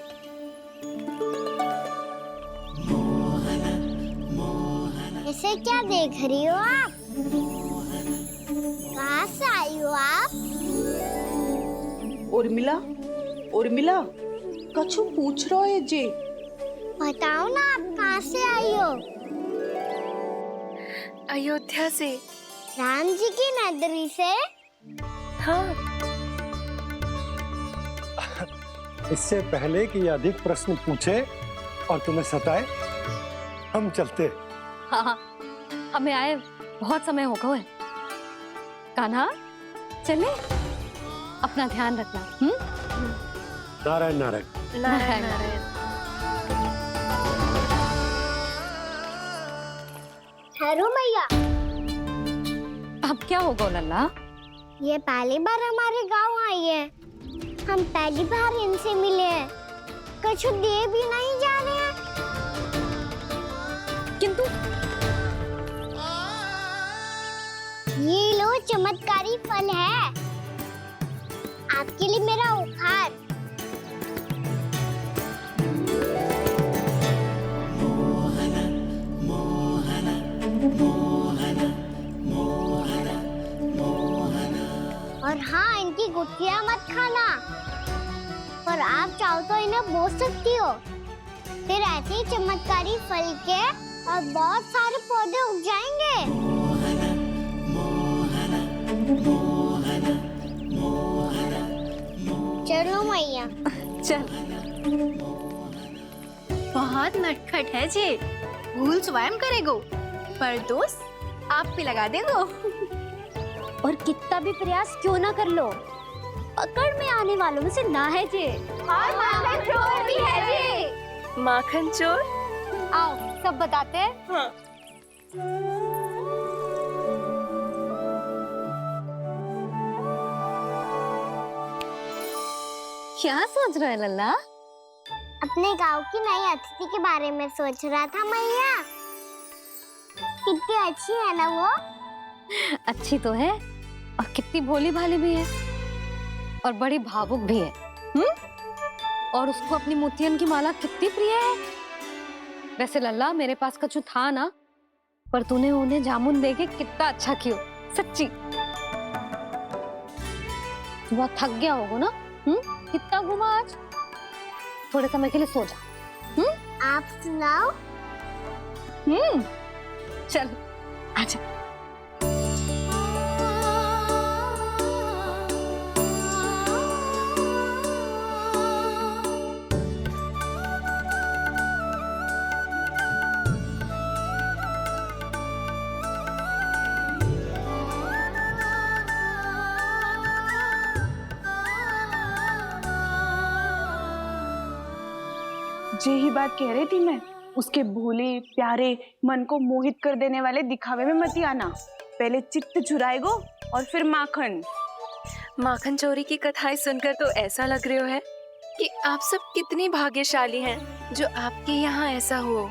D: इसे क्या देख रही हो आप? कहाँ से आई हो आप?
P: उर्मिला, उर्मिला, कछु पूछ रहा है जे।
D: बताओ ना आप कहाँ से आई हो?
R: अयोध्या से।
D: राम जी की नगरी से?
R: हाँ।
C: इससे पहले कि ये अधिक प्रश्न पूछे और तुम्हें सताए, हम चलते।
B: हाँ, हमें आए बहुत समय हो गया है। कान्हा चले, अपना ध्यान रखना।
C: नारायण नारायण।
R: नारायण नारायण।
D: ठहरो मैया।
B: अब क्या होगा लल्ला?
D: ये पहली बार हमारे गांव आई है। हम पहली बार इनसे मिले हैं। कुछ दे भी नहीं जा रहे हैं।
B: किंतु
D: ये लो, चमत्कारी फल है आपके लिए मेरा उपहार। और हाँ, इनकी गुठलियां मत खाना। पर आप चाहो तो इन्हें बो सकती हो। फिर ऐसे ही चमत्कारी फल के और बहुत सारे पौधे उग जाएंगे। चलो मैया।
B: चल।
R: बहुत नटखट है जे, भूल स्वयं करेगो, पर दोस्त आप पे लगा देगो।
B: और कितना भी प्रयास क्यों ना कर लो, पकड़ में आने वालों में से ना है जे।
D: और माखन चोर भी है जे।
R: माखन चोर?
B: आओ सब बताते हैं।
P: हाँ।
B: क्या सोच रहा है लल्ला?
D: अपने गांव की नई अतिथि के बारे में सोच रहा था मैया। कितनी अच्छी है ना वो?
B: अच्छी तो है और कितनी भोली भाली भी है और बड़ी भावुक भी है। और उसको अपनी मोतियन की माला कितनी प्रिय है। वैसे लल्ला, मेरे पास कछु था ना, पर तूने उन्हें जामुन देके कितना अच्छा किया, सच्ची। तू बहुत थक गया होगा ना? कितना घूमा आज? थोड़े समय के लिए सो जा।
D: आप सुनाओ।
B: चल आजा।
P: यही बात कह रही थी मैं। उसके भोले प्यारे मन को मोहित कर देने वाले दिखावे में मत आना। पहले चित्त चुराएगो और फिर माखन।
R: माखन चोरी की कथाएं सुनकर तो ऐसा लग रहा है कि आप सब कितनी भाग्यशाली हैं जो आपके यहाँ ऐसा हो।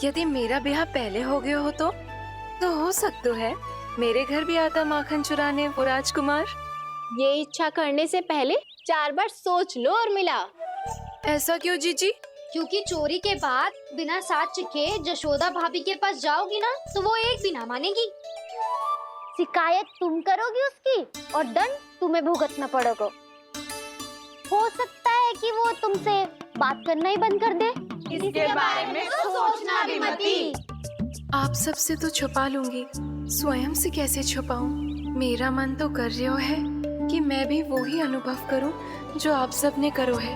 R: यदि मेरा ब्याह पहले हो गया हो तो हो सकता है मेरे घर भी आता माखन चुराने वो राजकुमार।
S: ये इच्छा करने से पहले 4 बार सोच लो और मिला।
R: ऐसा क्यों जीजी?
S: क्योंकि चोरी के बाद बिना साथ चिखे जशोदा भाभी के पास जाओगी ना तो वो एक भी ना मानेगी। शिकायत तुम करोगी उसकी और दंड तुम्हें भुगतना पड़ेगा। हो सकता है कि वो तुमसे बात करना ही बंद कर दे। इसके बारे में तो सोचना भी मती।
R: आप सबसे तो छुपा लूंगी, स्वयं से कैसे छुपाऊं? मेरा मन तो कर रहा है कि मैं भी वो ही अनुभव करूं जो आप सब ने करो है।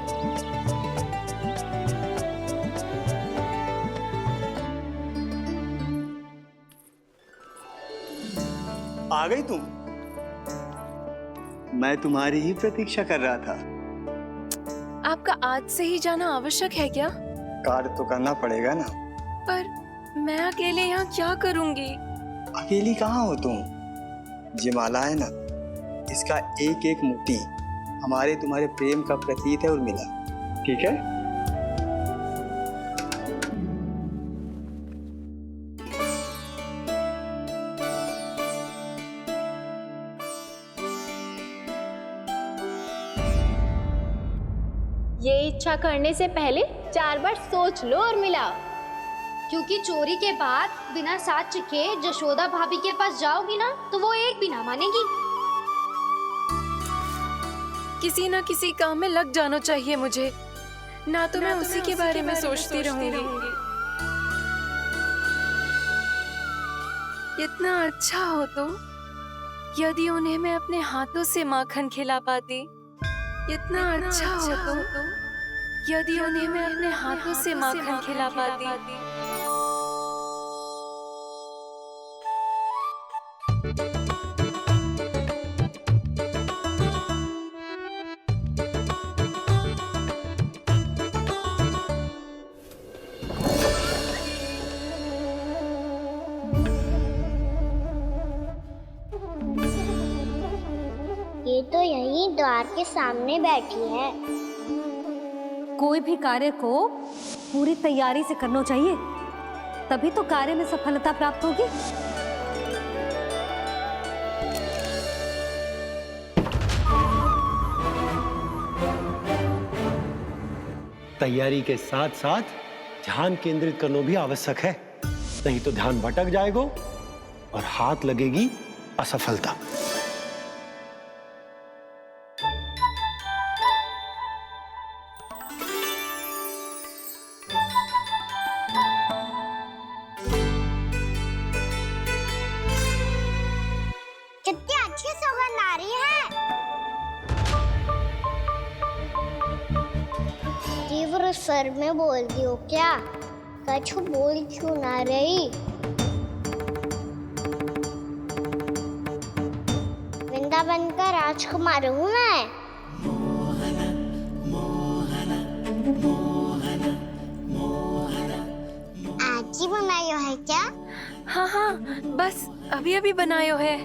Q: आ गई तुम? मैं तुम्हारी ही प्रतीक्षा कर रहा था।
R: आपका आज से ही जाना आवश्यक है क्या?
Q: कार्य तो करना पड़ेगा ना।
R: पर मैं अकेले यहाँ क्या करूँगी?
Q: अकेली कहाँ हो तुम? ये माला है ना, इसका एक एक मोती हमारे तुम्हारे प्रेम का प्रतीक है उर्मिला, ठीक है?
S: ये इच्छा करने से पहले 4 बार सोच लो और मिला। क्योंकि चोरी के बाद बिना साथ चिखे जशोदा भाभी के पास जाओगी ना तो वो एक भी ना मानेगी।
R: किसी न किसी काम में लग जाना चाहिए मुझे, ना तो मैं उसी के बारे में सोचती रहूंगी। इतना अच्छा हो तो यदि उन्हें मैं अपने हाथों से माखन खिला पाती। इतना अच्छा हो तो यदि उन्हें मैं अपने हाथों से माखन खिला पाती।
D: ये तो यहीं द्वार के सामने बैठी है।
B: कोई भी कार्य को पूरी तैयारी से करना चाहिए, तभी तो कार्य में सफलता प्राप्त होगी।
C: तैयारी के साथ साथ ध्यान केंद्रित करना भी आवश्यक है, नहीं तो ध्यान भटक जाएगा और हाथ लगेगी असफलता।
D: कितनी अच्छी सुगंध आ रही है। तीव्र स्वर में बोलती हो क्या? कछु बोल क्यों ना रही? वृंदावन का राजकुमार हूँ मैं। आज ही बनायो है क्या?
R: हाँ हाँ, बस अभी अभी बनायो है।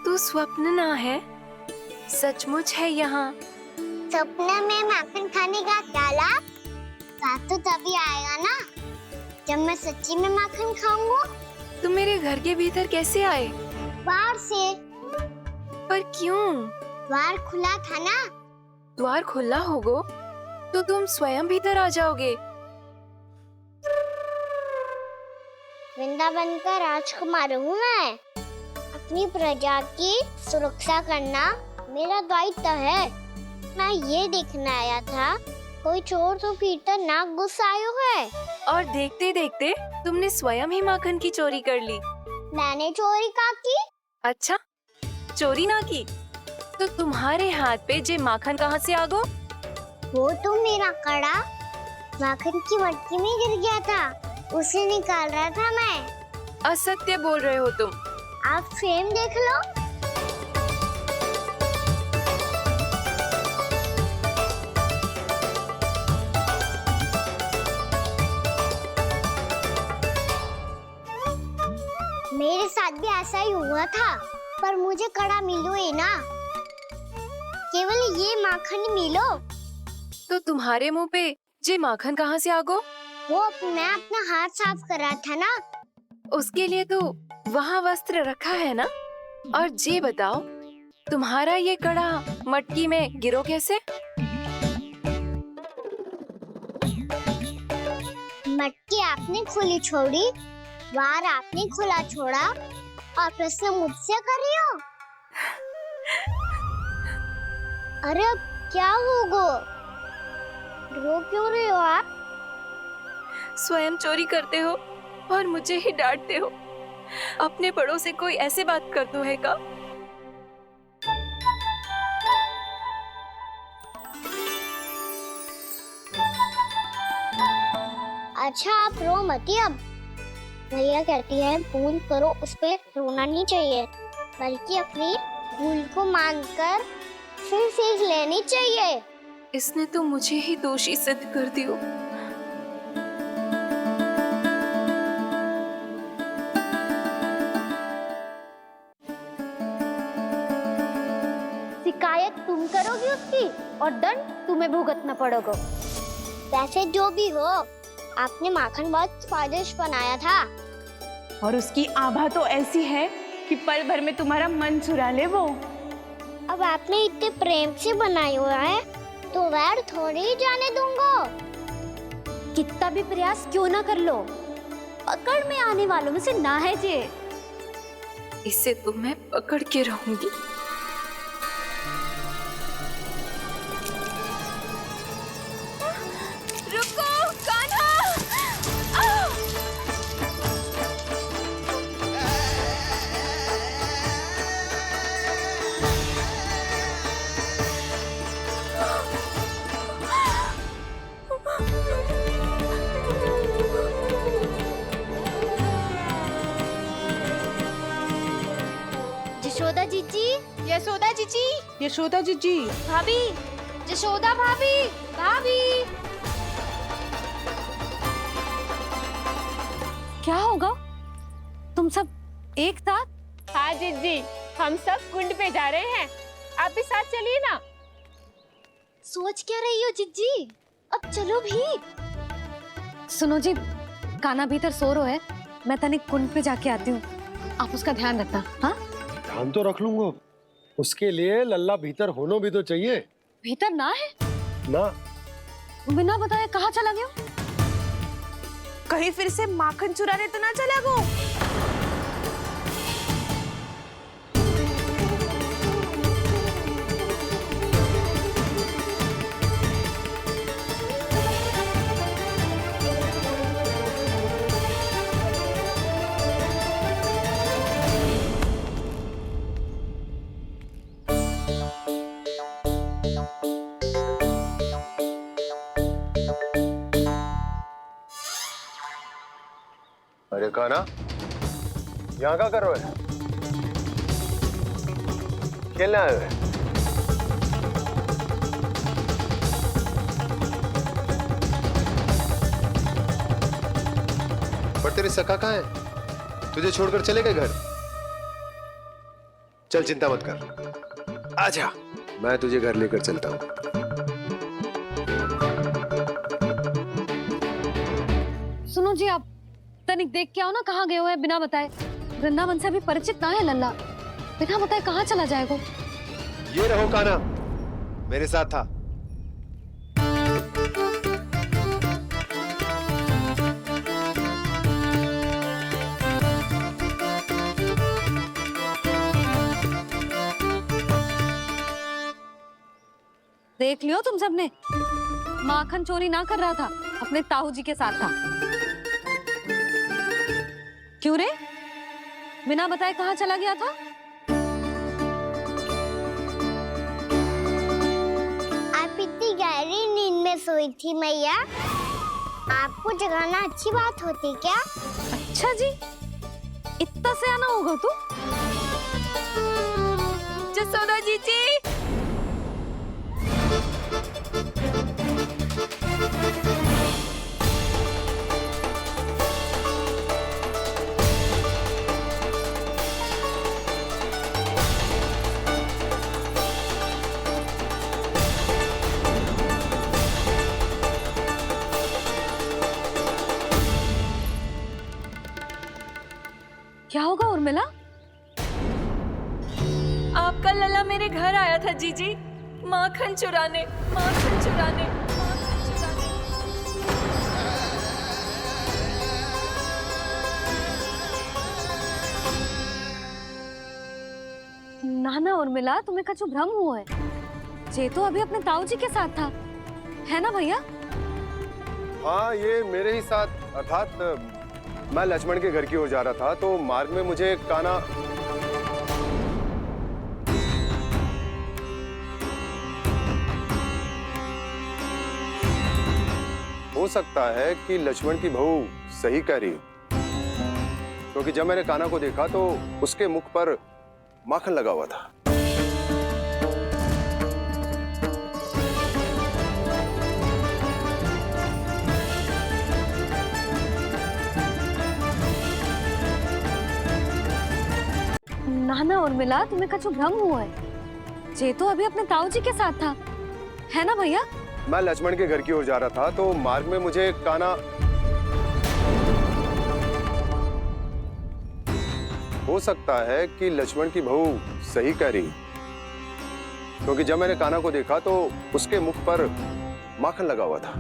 R: तू स्वप्न ना है, सचमुच है यहाँ।
D: सपने में माखन खाने का क्या लाभ? बात तो तभी आएगा ना जब मैं सच्ची में माखन खाऊंगा।
R: तुम मेरे घर के भीतर कैसे आए?
D: बाहर से।
R: पर क्यों?
D: द्वार खुला था ना।
R: द्वार खुला होगा तो तुम स्वयं भीतर आ जाओगे।
D: वृंदावन का राजकुमार हूँ मैं। अपनी प्रजा की सुरक्षा करना मेरा दायित्व है। मैं ये देखने आया था कोई चोर तो भीतर ना घुस आयो है।
R: और देखते देखते तुमने स्वयं ही माखन की चोरी कर ली।
D: मैंने चोरी का की?
R: अच्छा, चोरी ना की तो तुम्हारे हाथ पे जे माखन कहाँ से आ गो?
D: वो तो मेरा कड़ा माखन की मटकी में गिर गया था, उसे निकाल रहा था मैं।
R: असत्य बोल रहे हो तुम।
D: आप स्वयं देख लो। साथ भी ऐसा ही हुआ था, पर मुझे कड़ा मिलो ही ना, केवल ये माखन ही मिलो।
R: तो तुम्हारे मुंह पे जे माखन कहाँ से आ गो?
D: वो मैं अपना हाथ साफ कर रहा था ना।
R: उसके लिए तो वहाँ वस्त्र रखा है ना। और जे बताओ, तुम्हारा ये कड़ा मटकी में गिरो कैसे?
D: मटकी आपने खुली छोड़ी, वार आपने खुला छोड़ा, और प्रश्न मुझसे कर रही हो? अरे अब क्या होगा? रो क्यों रहे हो आप?
R: स्वयं चोरी करते हो और मुझे ही डांटते हो। अपने बड़ों से कोई ऐसे बात कर दो है का?
D: अच्छा आप रो मती अब। भैया कहती है भूल करो, उस पे रोना नहीं चाहिए, बल्कि अपनी भूल को मानकर फिर सीख लेनी चाहिए।
R: इसने तो मुझे ही दोषी सिद्ध कर दियो।
S: शिकायत तुम करोगी उसकी और दंड तुम्हें भुगतना पड़ेगा।
D: वैसे जो भी हो, आपने माखन बहुत स्वादिष्ट बनाया था।
P: और उसकी आभा तो ऐसी है कि पल भर में तुम्हारा मन चुरा ले वो।
D: अब आपने इतने प्रेम से बनाई हुआ है तो वैर थोड़ी ही जाने दूंगा।
S: कितना भी प्रयास क्यों ना कर लो, पकड़ में आने वालों में से ना है जे।
R: इसे तो मैं पकड़ के रहूंगी। रुको कान्हा!
S: यशोदा जीजी,
P: यशोदा जीजी, यशोदा जीजी,
S: भाभी, यशोदा भाभी, भाभी।
B: क्या होगा? तुम सब एक साथ?
H: हाँ जीजी, हम सब कुंड पे जा रहे हैं, आप भी साथ चलिए ना।
S: सोच क्या रही हो जीजी? अब चलो भी।
B: सुनो जी, कान्हा भीतर सो रहा है, मैं तनिक कुंड पे जाके आती हूँ, आप उसका ध्यान रखना। हाँ,
C: ध्यान तो रख लूंगा, उसके लिए लल्ला भीतर होना भी तो चाहिए।
B: भीतर ना है
C: ना?
B: बिना बताए कहाँ चला गया?
P: कहीं फिर से माखन चुराने तो ना चला गो।
E: अरे कान्हा, यहाँ क्या कर रहे हो? खेलने आए हुए? पर तेरे सखा कहाँ है? तुझे छोड़कर चले गए घर? चल चिंता मत कर, आजा, मैं तुझे घर लेकर चलता हूँ।
B: सुनो जी, आप तनिक देख के आओ ना कहाँ गए हुए हैं बिना बताए। वृंदावन से अभी परिचित ना है लल्ला, बिना बताए कहाँ चला जाएगा?
E: ये रहो कान्हा, मेरे साथ था।
B: देख लियो तुम सबने, माखन चोरी ना कर रहा था, अपने ताऊ जी के साथ था। क्यों रे, बिना बताए कहाँ चला गया था?
D: आप इतनी गहरी नींद में सोई थी मैया, आपको जगाना अच्छी बात होती क्या?
B: अच्छा जी, इतना सियाना होगा तू?
R: जसोदा जीजी, कान्हा मेरे घर आया था जीजी, माखन चुराने, माखन चुराने, माखन चुराने।
B: नाना उर्मिला, तुम्हें कछु भ्रम हुआ है। जे तो अभी अपने ताऊ जी के साथ था, है ना भैया?
E: हाँ, ये मेरे ही साथ, अर्थात मैं लक्ष्मण के घर की ओर जा रहा था तो मार्ग में मुझे कान्हा हो सकता है कि लक्ष्मण की बहू सही कह रही हो, क्योंकि जब मैंने कान्हा को देखा तो उसके मुख पर माखन लगा हुआ था।
B: नाना उर्मिला, तुम्हें कछु भ्रम हुआ है। जे तो अभी अपने ताऊ जी के साथ था, है ना भैया?
E: मैं लक्ष्मण के घर की ओर जा रहा था तो मार्ग में मुझे कान्हा हो सकता है कि लक्ष्मण की बहू सही कह रही, क्योंकि जब मैंने कान्हा को देखा तो उसके मुख पर माखन लगा हुआ था।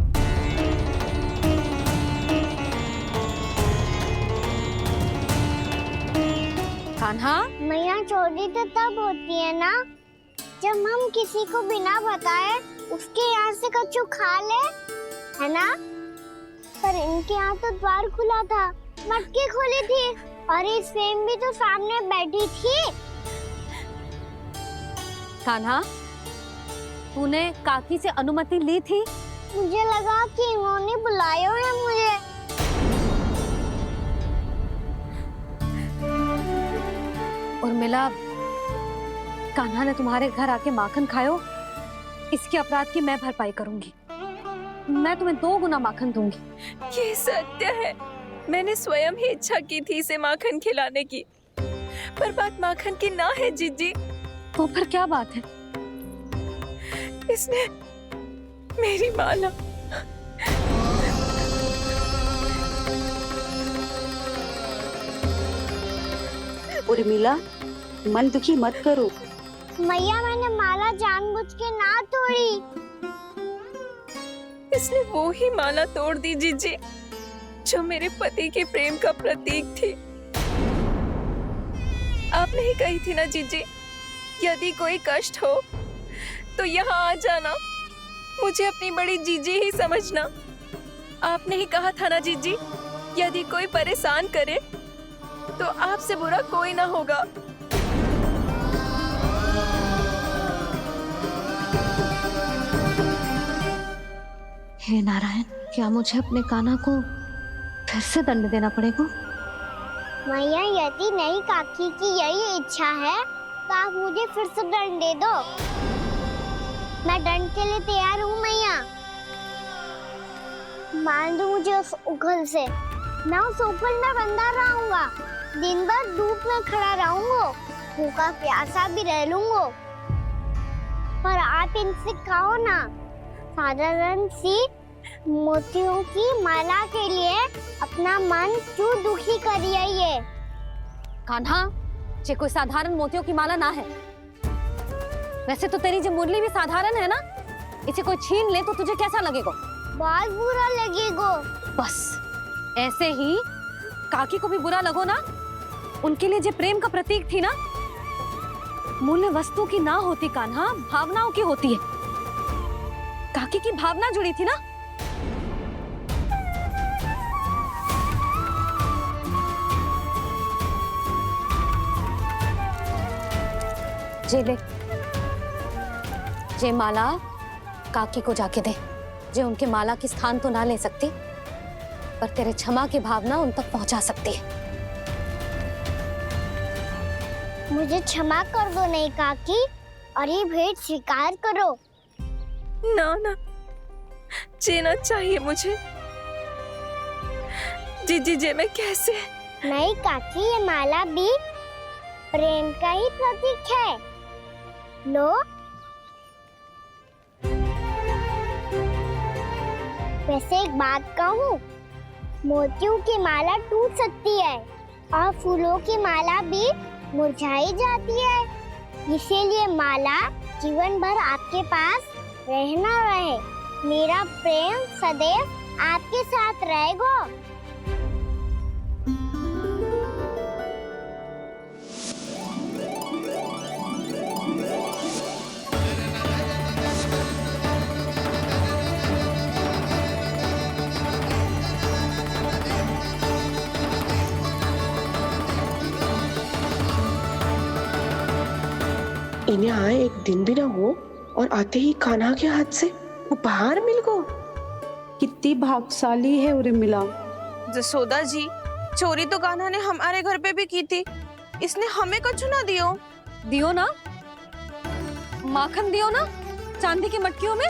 B: कान्हा,
D: मैया चोरी तो तब होती है ना जब हम किसी को बिना बताए उसके यहाँ से कछु खा ले, है ना? पर इनके यहाँ तो द्वार खुला था, मटकी खुली थी और इस फेम भी तो सामने बैठी थी।
B: कान्हा, तूने काकी से अनुमति ली थी?
D: मुझे लगा कि इन्होंने बुलाया है मुझे।
B: उर्मिला, कान्हा ने तुम्हारे घर आके माखन खायो, इसके अपराध की मैं भरपाई करूंगी। मैं तुम्हें 2 गुना माखन दूंगी।
R: ये सत्य है, मैंने स्वयं ही इच्छा की थी इसे माखन खिलाने की, पर बात माखन की ना है जीजी।
B: तो फिर क्या बात है?
R: इसने मेरी माला
T: उर्मिला, मन दुखी मत करो।
D: मैया, मैंने माला जानबूझ के ना तोड़ी।
R: इसने वो ही माला तोड़ दी जीजी, जो मेरे पति के प्रेम का प्रतीक थी। आपने ही कही थी ना जीजी, यदि कोई कष्ट हो तो यहाँ आ जाना, मुझे अपनी बड़ी जीजी ही समझना। आपने ही कहा था ना जीजी, यदि कोई परेशान करे तो आपसे बुरा कोई ना होगा।
B: हे नारायण, क्या मुझे अपने कान्हा को फिर से दंड देना पड़ेगा?
D: मैया, यदि नहीं काकी की यही इच्छा है तो आप मुझे फिर से दंड दे दो। मैं दंड के लिए तैयार हूँ मैया। मान दो मुझे उस उखल से, मैं उस उखल में बंधा रहूंगा, दिन भर धूप में खड़ा रहूंगा, भूखा प्यासा भी रह लूंगा। पर आप इनसे कहो ना, साधारण सी मोतियों की माला के लिए अपना मन क्यों दुखी करिए ये?
B: कान्हा, ये कोई साधारण मोतियों की माला ना है। वैसे तो तेरी जो मुरली भी साधारण है ना, इसे कोई छीन ले तो तुझे कैसा लगेगा?
D: बहुत बुरा लगेगा।
B: बस ऐसे ही काकी को भी बुरा लगो ना। उनके लिए जो प्रेम का प्रतीक थी ना, मूल्य वस्तु की ना होती कान्हा, भावनाओं की होती है। काकी की भावना जुड़ी थी ना। जे ले, जे माला काकी को जाके दे। जे उनके माला की स्थान तो ना ले सकती, पर तेरे क्षमा की भावना उन तक पहुंचा सकती है।
D: मुझे क्षमा कर दो नहीं काकी, और ये भेंट स्वीकार करो।
R: ना ना, जीना चाहिए मुझे। जीजी जे मैं कैसे?
D: नहीं काकी, ये माला भी प्रेम का ही प्रतीक है। लो, वैसे एक बात कहूँ, मोतियों की माला टूट सकती है और फूलों की माला भी मुरझाई जाती है, इसीलिए माला जीवन भर आपके पास रहना रहे। मेरा प्रेम सदैव आपके साथ रहेगा।
M: इन्हें आए एक दिन भी ना हो और आते ही कान्हा के हाथ से वो बाहर मिल गो।
T: कितनी भाग्यशाली है उर्मिला।
P: जसोदा जी, चोरी तो कान्हा ने हमारे घर पे भी की थी, इसने हमें कुछ ना दियो।
B: दियो ना, माखन दियो ना चांदी की मटकियों में।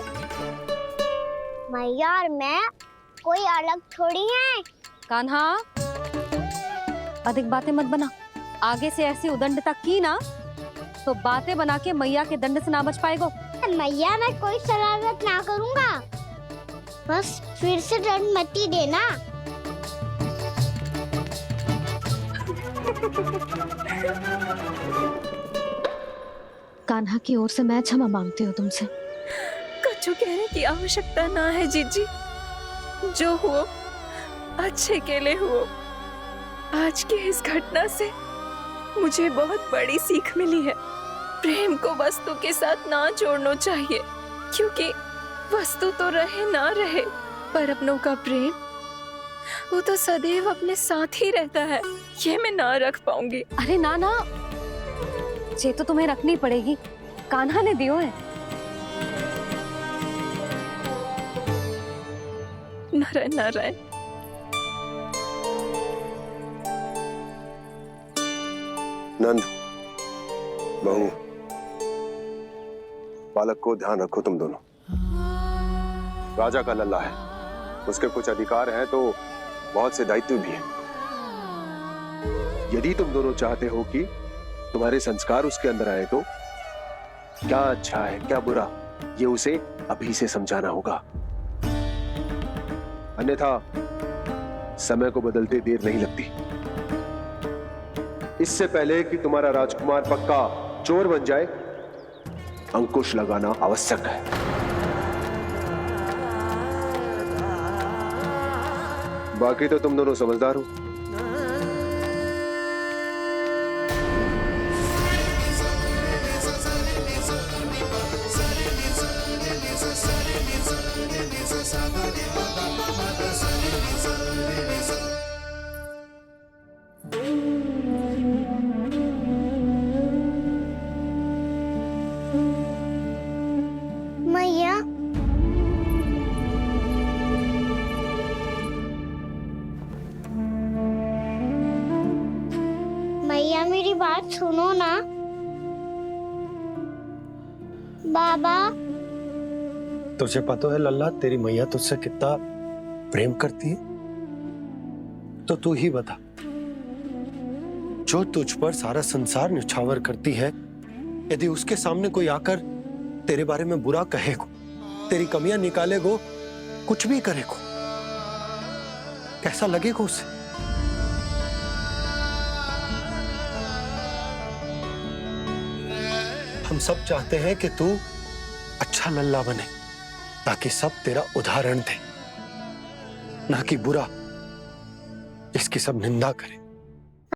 D: मैया और मैं कोई अलग थोड़ी है।
B: कान्हा, अधिक बातें मत बना। आगे से ऐसी उदंडता की ना तो बातें बना के मैया के दंड से ना बच पाएगो।
D: मैया, मैं कोई शरारत ना करूंगा, बस फिर से दंड मत ही देना।
B: कान्हा की ओर से मैं क्षमा मांगती हूँ तुमसे।
R: कछु कहने की आवश्यकता ना है जीजी, जो हुआ अच्छे के लिए हुआ। आज की इस घटना से मुझे बहुत बड़ी सीख मिली है। प्रेम को वस्तु के साथ ना जोड़ना चाहिए, क्योंकि वस्तु तो रहे ना रहे, पर अपनों का प्रेम वो तो सदैव अपने साथ ही रहता है। ये मैं ना रख पाऊंगी।
B: अरे ना ना, ये तो तुम्हें रखनी पड़ेगी। कान्हा ने दियो है।
R: नारायण नारायण।
E: नंद, बहू, बालक को ध्यान रखो तुम दोनों। राजा का लल्ला है, उसके कुछ अधिकार हैं तो बहुत से दायित्व भी हैं। यदि तुम दोनों चाहते हो कि तुम्हारे संस्कार उसके अंदर आए तो क्या अच्छा है क्या बुरा, ये उसे अभी से समझाना होगा। अन्यथा समय को बदलते देर नहीं लगती। इससे पहले कि तुम्हारा राजकुमार पक्का चोर बन जाए, अंकुश लगाना आवश्यक है। बाकी तो तुम दोनों समझदार हो।
D: मैया, मैया मेरी बात सुनो ना। बाबा,
C: तुझे पता है लल्ला, तेरी मैया तुझसे कितना प्रेम करती है? तो तू ही बता, जो तुझ पर सारा संसार न्यौछावर करती है, यदि उसके सामने कोई आकर तेरे बारे में बुरा कहेगो, तेरी कमियां निकालेगो, कुछ भी करेगो, कैसा लगेगा उसे? हम सब चाहते हैं कि तू अच्छा लल्ला बने, ताकि सब तेरा उदाहरण दे, ना कि बुरा, इसकी सब निंदा करें।